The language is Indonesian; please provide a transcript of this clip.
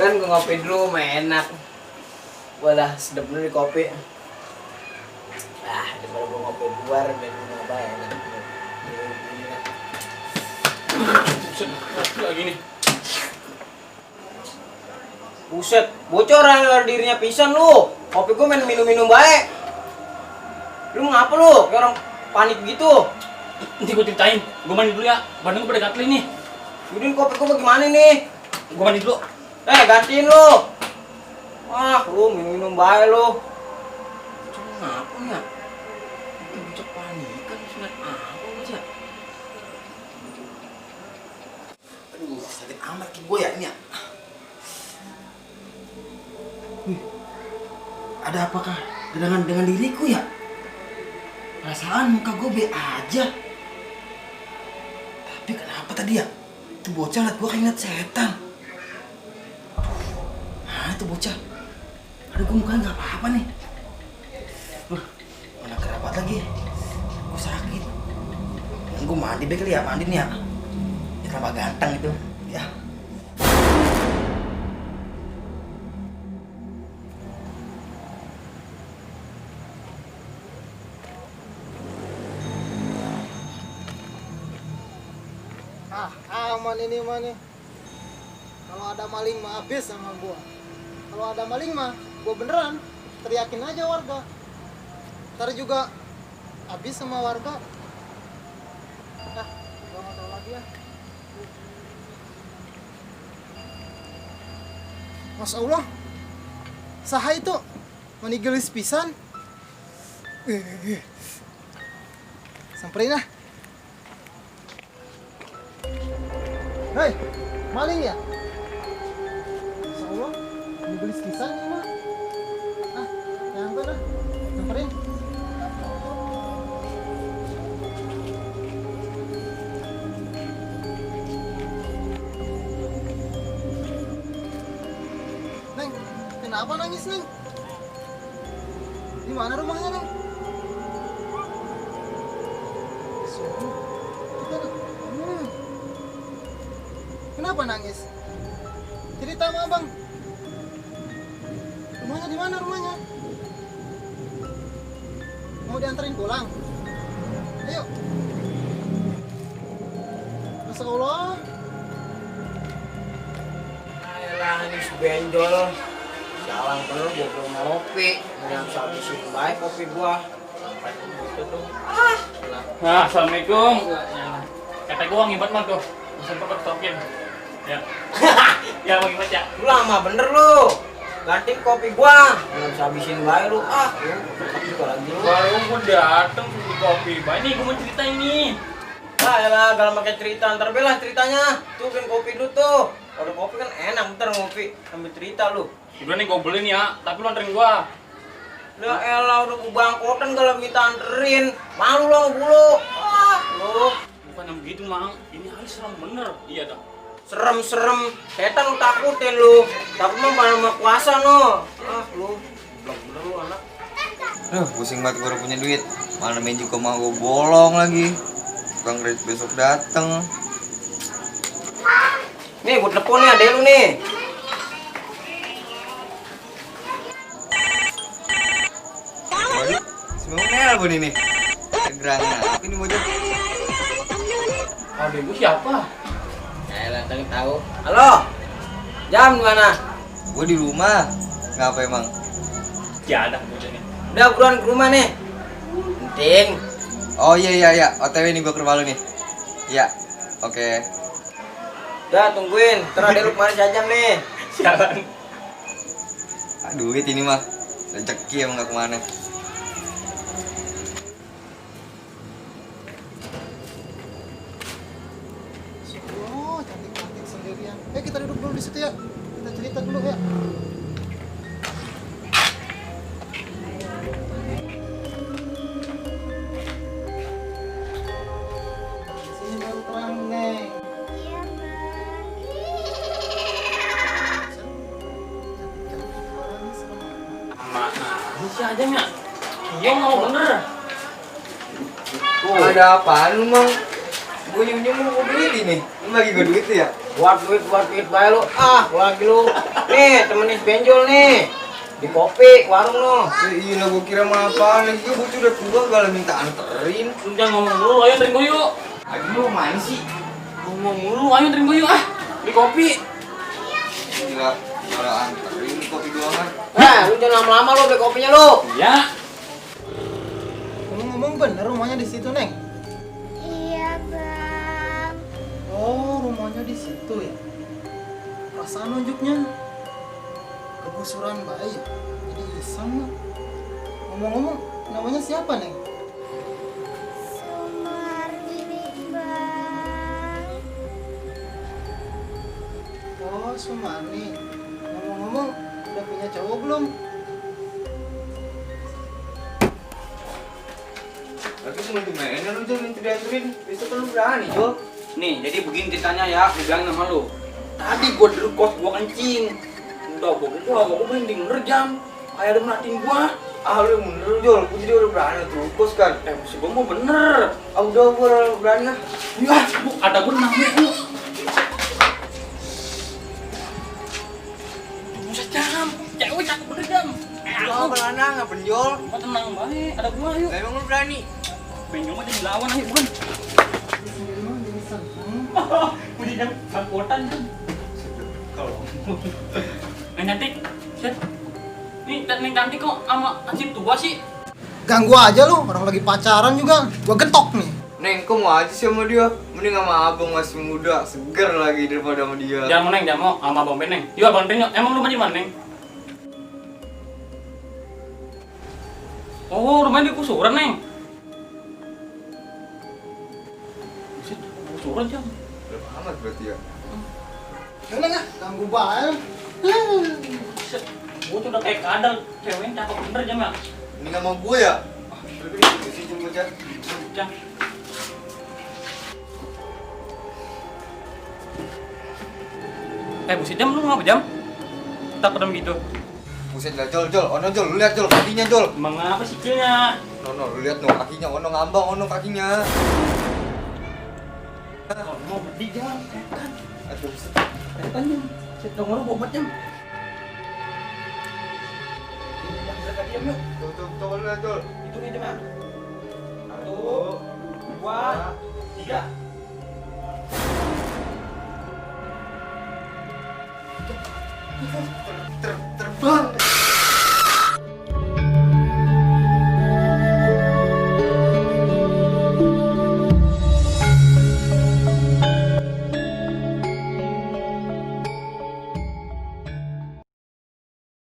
kan gue ngopi dulu mah enak. Walah, sedap dulu di kopi. Daripada gue ngopi di luar, biar gue ngopi enak. Buset, lagi nih. Buset, bocor dirinya pisan lu. Kopi gue main minum-minum baik. Lu ngapa lu? Kayak orang panik gitu. Nanti gue ceritain, gue mandi dulu ya. Badan gue pada gatel nih. Yudin, kopi gue bagaimana nih? Gue mandi dulu. Gantiin lu. Wah, lu minum-minum baik lu. Cuma ngapa ya? Bocor panikan, sunat apa aja? Aduh, sakit amat kaki gue ya ini ya. Ada apakah dengan diriku ya? Perasaan muka gue be aja. Tapi kenapa tadi ya? Itu bocah liat gue kayak ngeliat setan. Nah, itu bocah. Aduh, gue mukanya gak apa-apa nih. Mana kerabat lagi. Gue sakit. Gue mandi be kali ya, mandi nih ya. Ya tambah ganteng itu. Ya. Aman ini mah nih. Kalau ada maling mah habis sama gua. Kalau ada maling mah gua beneran teriakin aja warga. Ntar juga habis sama warga. Gua nggak tahu lagi ya. Masya Allah, saha itu menigelis pisan. Samperin ah. Hei, maling ya? Masya Allah, ini beli sekisan nih mah. Nyampe dah, samperin. Neng, kenapa nangis Neng? Di mana rumahnya Neng? Kenapa nangis? Cerita sama abang. Rumahnya di mana rumahnya? Mau dianterin pulang? Ayo. Masya Allah. Ayolah, ini si benjol. Jalan terus, gue belum ngopi. Yang habisin baik kopi gua. Sampai gitu tuh. Nah, assalamualaikum. Kata gue ngibat mah tuh. Bisa perut tokin. Ya. Ya mau gimana ya? Lu lama bener lu. Ganti kopi gua. Belum habisin baik lu. Lu juga lagi lu. Baru gue dateng di kopi. Bah, ini gue mau cerita ini. Yalah, gak pakai cerita. Ntar belah ceritanya. Tuh, bikin kopi dulu tuh. Kalau kopi kan enak, bentar ngopi. Sambil cerita lu. Udah nih gue beli nih ya, tapi lu anterin gue. Ya elah, udah bangkotan kalau minta anterin. Malu lo bulu. Lu. Bukan yang begitu, Mang. Ini hari serem bener. Iya dah. Serem-serem. Setan lu takutin lu. Takut mah sama kuasa no. Lu. Blok bener lu anak. Pusing banget gue udah punya duit. Mana main juga mau gue bolong lagi. Tukang kredit besok dateng. Nih, gue telepon nih adek lu nih. Waduh, semua nelpon ini. Gerangan apa ini bocah? Adek gue siapa? Yaelah, tadi tahu. Halo. Jam di mana? Gue di rumah. Ngapa emang? Ya ada gue nih. Udah buruan ke rumah nih. Penting. Oh iya. OTW nih gue ke rumah lu nih. Iya. Oke. Udah tungguin. Ntar adek lu kemarin jajam nih. Sialan. Duit ini mah. Rezeki emang gak kemana. Oh, cantik-cantik sendirian. Kita duduk dulu di situ ya. Kita cerita dulu ya. Sini baru terang, Neng. Ini si aja nya. Iya mau bener. Ada apaan lu, Mang? Gue nyum-nyum mau duit ini. Lu bagi gue duit tuh ya? Buat duit bae lu. Ah, lagi lu. Nih, temenin benjol nih. Di kopi, warung lu. Iya lah, gua kira mau apaan lagi, gua udah tua gak minta anterin. Lu jangan ngomong mulu, ayo anterin gue yuk. Lagi lu main sih? Ngomong mulu, ayo anterin gue yuk ah. Beli kopi. Gila, malah anterin kopi doangan. Lu jangan lama-lama lu beli kopinya lu. Iya. Ngomong-ngomong bener rumahnya di situ, Neng? Iya, Bang. Oh, rumahnya di situ ya. Perasaan nunjuknya kegusuran bayi. Jadi iseng lah. Ngomong-ngomong, namanya siapa, Neng? Sumarni, Bang. Oh, Sumarni. Ngomong-ngomong, udah punya cowok belum? Lagi cuma dimana lu Jol, minta dianterin. Besok kan lu berani Jol. Nih, jadi begini ceritanya ya, gue bilang sama lu. Tadi gua dulu kos gua kencing. Udah gua berhenti nerjam. Kayak ada merhatiin gua. Ah lu yang bener Jol, gua jadi udah berani terus kan. Maksud gua mau bener. Ah udah gua berani lah. Ya, bu, ada benang nih. Buset jam, cewek cakep bener jam. Lu apa lana nggak penjol? Mau tenang baik, ada gua yuk. Emang lu berani? Pengen mah jadi lawan ayo bukan. Sendiri mah jadi seneng. Udah jam bangkotan jam. Kalau Cantik, set. Nih cantik kok sama anjing tua sih. Ganggu aja lu, orang lagi pacaran juga. Gua getok nih. Neng, kok mau aja sih sama dia? Mending sama abang masih muda, seger lagi daripada sama dia. Jangan mau neng, jangan mau sama abang Beneng. Yuk abang Beneng, emang lu di mana neng? Oh rumahnya di kusuran neng. Buset, kusuran jam. Berapa amat berarti ya? Neng ah, ganggu banget. Buset, gua tuh udah kayak kadal, ceweknya cakep bener jam ya. Ini sama gue ya? Udah sih jemput ya. Jam. Buset jam lu ngapa jam? Tak kedem gitu. Buset lah Jol, ono Jol, lu lihat Jol kakinya Jol. Emang apa sikilnya? No, lu lihat no kakinya, ono ngambang, ono kakinya. Oh, mau beli jam, kan? Aduh, buset. Kan jam, set dong lu bobat jam. Jam yuk. Tuh, lihat Jol. Itu nih jam. 1, 2, 3. Terbang.